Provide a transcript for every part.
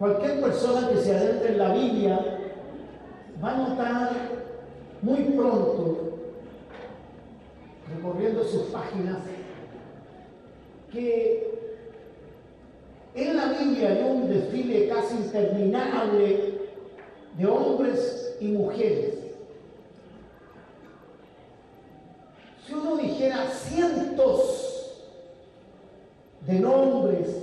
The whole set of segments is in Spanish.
Cualquier persona que se adentre en la Biblia va a notar muy pronto, recorriendo sus páginas, que en la Biblia hay un desfile casi interminable de hombres y mujeres. Si uno dijera cientos de nombres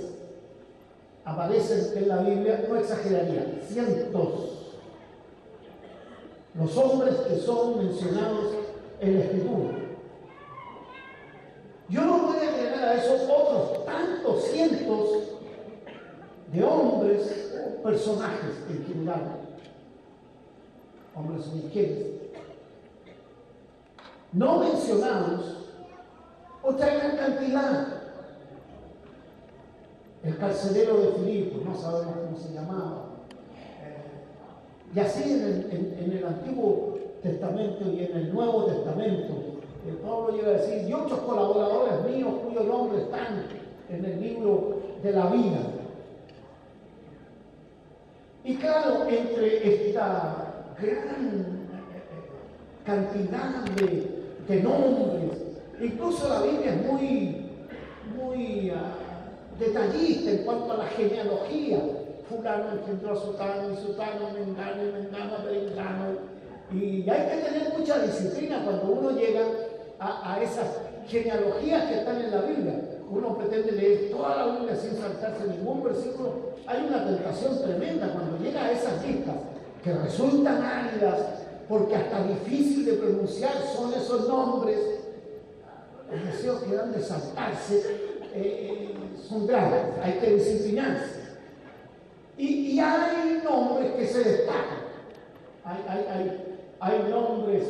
aparecen en la Biblia, no exageraría, cientos. Los hombres que son mencionados en la Escritura. Yo no voy a agregar a esos otros tantos cientos de hombres o personajes en general, hombres y mujeres, no mencionados, otra gran cantidad. El carcelero de Filipos, no sabemos cómo se llamaba. Y así en el Antiguo Testamento y en el Nuevo Testamento, Pablo llega a decir, y otros colaboradores míos cuyos nombres están en el libro de la vida. Y claro, entre esta gran cantidad de nombres, incluso la Biblia es muy detallista en cuanto a la genealogía. Fulano engendró a Sutano, y Sutano, Mengano, y Mengano, a Perengano. Y hay que tener mucha disciplina cuando uno llega a esas genealogías que están en la Biblia. Uno pretende leer toda la Biblia sin saltarse ningún versículo. Hay una tentación tremenda cuando llega a esas listas que resultan áridas, porque hasta difícil de pronunciar son esos nombres. Los deseos que dan de saltarse son graves, hay que disciplinarse. Y hay nombres que se destacan. Hay nombres,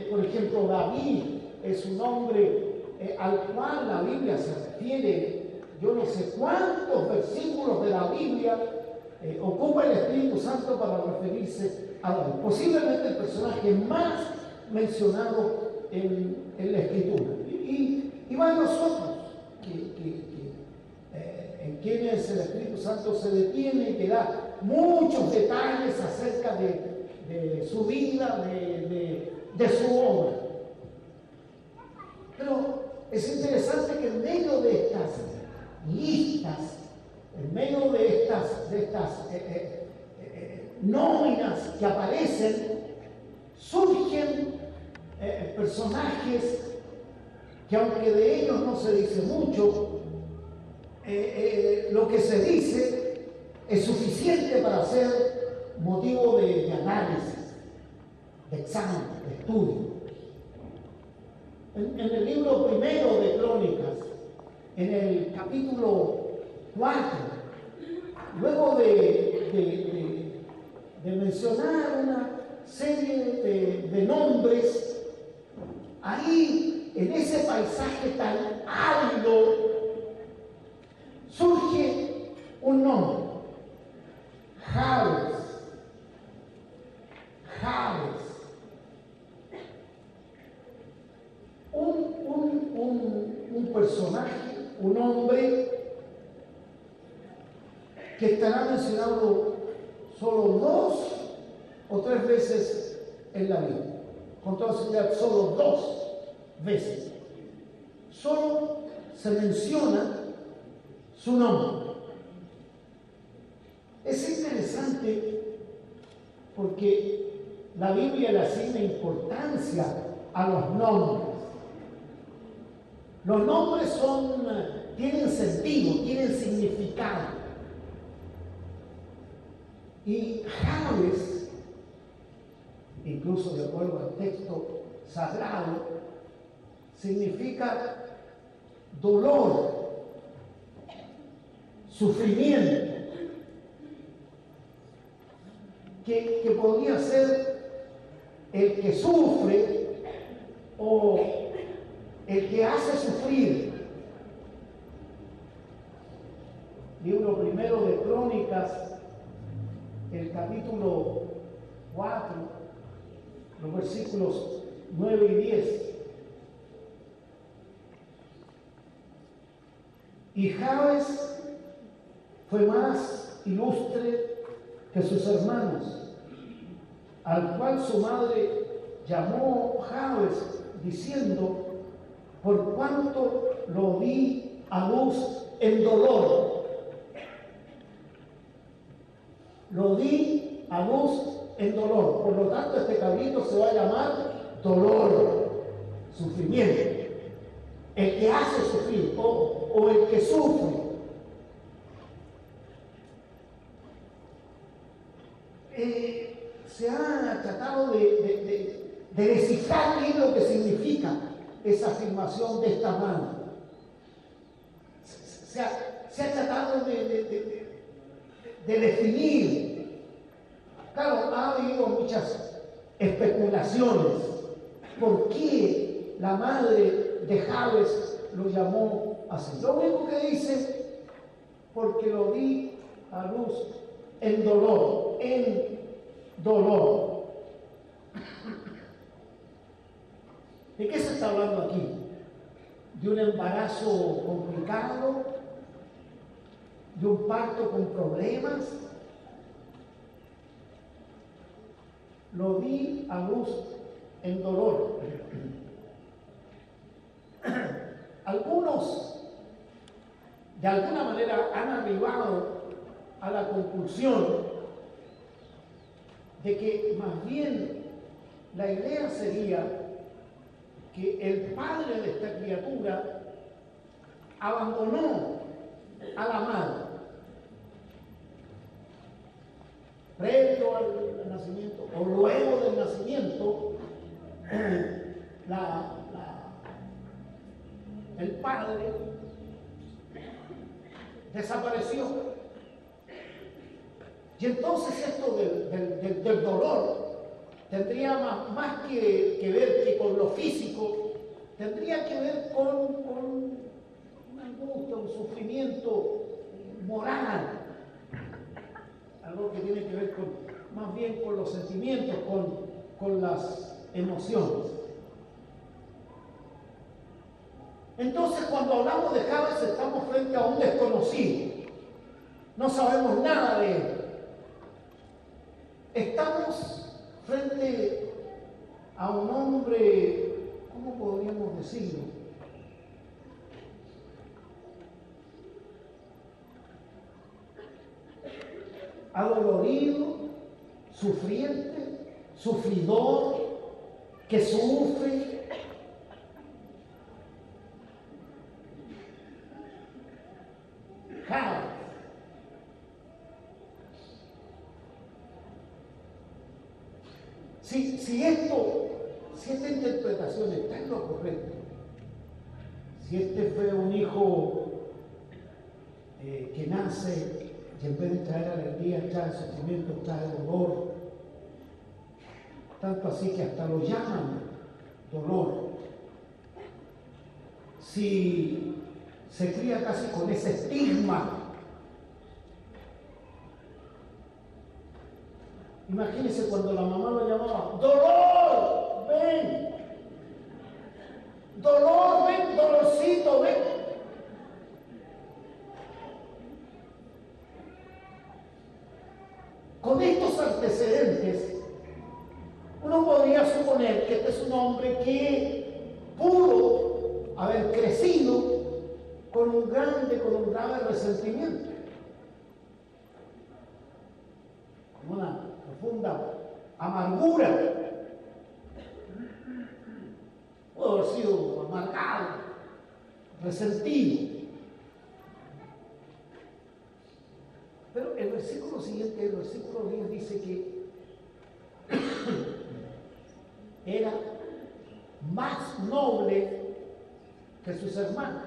por ejemplo, David es un nombre al cual la Biblia se refiere. Yo no sé cuántos versículos de la Biblia ocupa el Espíritu Santo para referirse a David. Posiblemente el personaje más mencionado en la Escritura. Y va a nosotros, en quienes el Espíritu Santo se detiene y que da muchos detalles acerca de su vida, de su obra. Pero es interesante que en medio de estas listas, en medio de estas nóminas que aparecen, surgen personajes que, aunque de ellos no se dice mucho, lo que se dice es suficiente para ser motivo de análisis, de examen, de estudio. En el libro primero de Crónicas, en el capítulo 4, luego de mencionar una serie de nombres, ahí en ese paisaje tan árido surge un nombre, Jabes. Un personaje, un hombre que estará mencionado solo 2 o 3 veces en la Biblia. Con toda seguridad, solo 2 veces. Solo se menciona su nombre. Es interesante porque la Biblia le asigna importancia a los nombres. Los nombres tienen sentido, tienen significado. Y Jabes, incluso de acuerdo al texto sagrado, significa dolor, sufrimiento, que podría ser el que sufre o el que hace sufrir. Libro primero de Crónicas, el capítulo 4, los versículos 9 y 10. Y Jabes fue más ilustre que sus hermanos, al cual su madre llamó Jabes, diciendo: por cuanto lo di a luz en dolor. Lo di a luz en dolor. Por lo tanto, este cabrito se va a llamar dolor, sufrimiento. El que hace sufrir o el que sufre. Se ha tratado de descifrar qué es lo que significa esa afirmación de esta mano. Se ha tratado de definir. Claro, ha habido muchas especulaciones. ¿Por qué la madre de Jabes lo llamó así? Lo único que dice: porque lo di a luz en dolor, ¿De qué se está hablando aquí? ¿De un embarazo complicado? ¿De un parto con problemas? Lo di a luz en dolor. Algunos, de alguna manera, han arribado a la conclusión de que más bien la idea sería que el padre de esta criatura abandonó a la madre previo al nacimiento o luego del nacimiento. El padre desapareció. Y entonces esto del dolor tendría más que ver que con lo físico, tendría que ver con una angustia, un sufrimiento moral, algo que tiene que ver más bien con los sentimientos, con las emociones. Entonces, cuando hablamos de Jabes, estamos frente a un desconocido, no sabemos nada de él. Estamos frente a un hombre, ¿cómo podríamos decirlo? Adolorido, sufriente, sufridor, que sufre. Jabes. Si esta interpretación está en lo correcto, si este fue un hijo que nace y en vez de traer alegría trae sufrimiento, trae dolor, tanto así que hasta lo llaman dolor, si se cría casi con ese estigma. Imagínense cuando la mamá lo llamaba: dolor, ven, dolor, ven, dolorcito, ven. Con estos antecedentes, uno podría suponer que este es un hombre que pudo haber crecido con un grave resentimiento, con una profunda amargura. Pudo haber sido amargado, resentido. Pero el versículo siguiente, el versículo 10, dice que era más noble que sus hermanos.